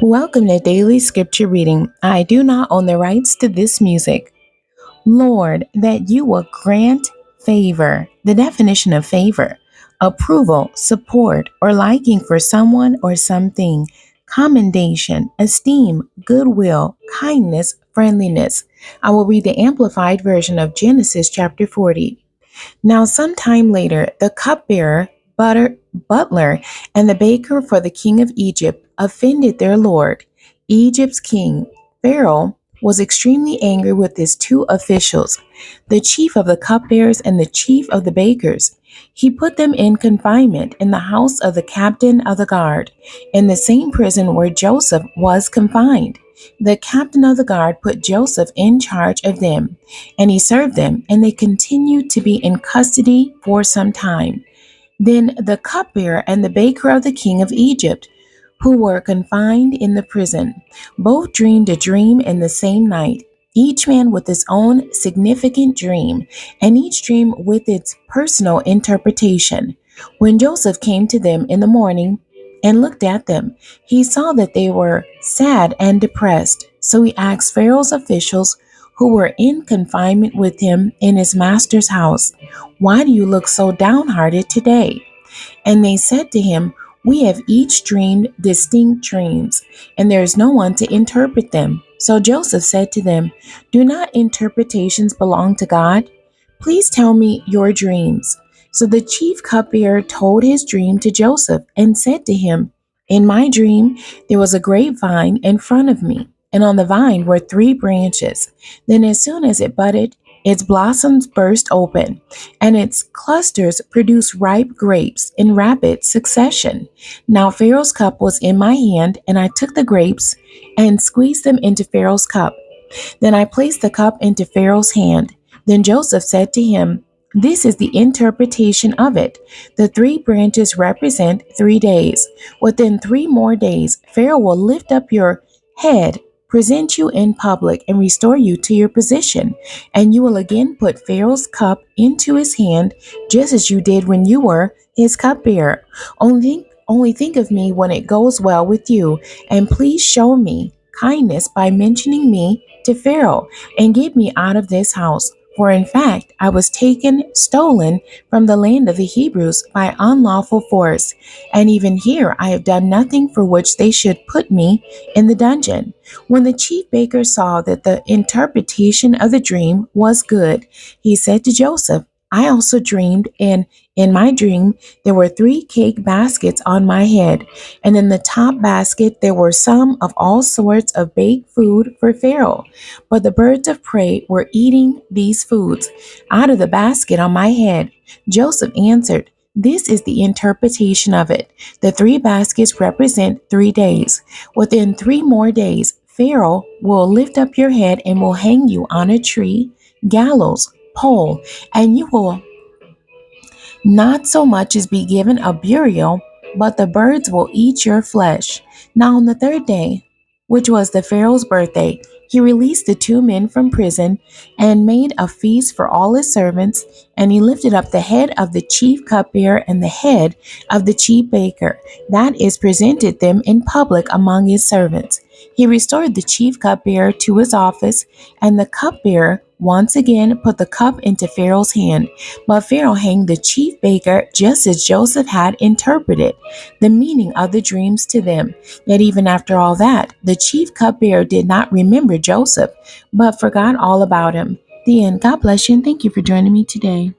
Welcome to Daily Scripture Reading. I do not own the rights to this music. Lord, that you will grant favor. The definition of favor: approval, support, or liking for someone or something, commendation, esteem, goodwill, kindness, friendliness. I will read the Amplified Version of Genesis chapter 40. Now, sometime later, the cupbearer, butler, and the baker for the king of Egypt offended their lord. Egypt's king, Pharaoh, was extremely angry with his two officials, the chief of the cupbearers and the chief of the bakers. He put them in confinement in the house of the captain of the guard, in the same prison where Joseph was confined. The captain of the guard put Joseph in charge of them, and he served them, and they continued to be in custody for some time. Then the cupbearer and the baker of the king of Egypt, who were confined in the prison, both dreamed a dream in the same night, each man with his own significant dream, and each dream with its personal interpretation. When Joseph came to them in the morning and looked at them, he saw that they were sad and depressed. So he asked Pharaoh's officials who were in confinement with him in his master's house, "Why do you look so downhearted today?" And they said to him, "We have each dreamed distinct dreams, and there is no one to interpret them." So Joseph said to them, "Do not interpretations belong to God? Please tell me your dreams." So the chief cupbearer told his dream to Joseph and said to him, "In my dream, there was a grapevine in front of me, and on the vine were three branches. Then, as soon as it budded, its blossoms burst open, and its clusters produced ripe grapes in rapid succession. Now Pharaoh's cup was in my hand, and I took the grapes and squeezed them into Pharaoh's cup. Then I placed the cup into Pharaoh's hand. Then Joseph said to him, 'This is the interpretation of it. The three branches represent 3 days. Within 3 more days, Pharaoh will lift up your head, present you in public, and restore you to your position. And you will again put Pharaoh's cup into his hand, just as you did when you were his cupbearer. Only think of me when it goes well with you, and please show me kindness by mentioning me to Pharaoh, and get me out of this house. For in fact, I was stolen from the land of the Hebrews by unlawful force, and even here I have done nothing for which they should put me in the dungeon.' When the chief baker saw that the interpretation of the dream was good, he said to Joseph, 'I also dreamed, and in my dream there were three cake baskets on my head, and in the top basket there were some of all sorts of baked food for Pharaoh. But the birds of prey were eating these foods out of the basket on my head.' Joseph answered, 'This is the interpretation of it. The three baskets represent 3 days. Within 3 more days, Pharaoh will lift up your head and will hang you on a tree, gallows, pole, and you will not so much as be given a burial, but the birds will eat your flesh.' Now on the third day, which was the Pharaoh's birthday, he released the two men from prison and made a feast for all his servants, and he lifted up the head of the chief cupbearer and the head of the chief baker, that is, presented them in public among his servants. He restored the chief cupbearer to his office, and the cupbearer once again put the cup into Pharaoh's hand. But Pharaoh hanged the chief baker just as Joseph had interpreted the meaning of the dreams to them. Yet even after all that, the chief cupbearer did not remember Joseph, but forgot all about him. The end. God bless you, and thank you for joining me today.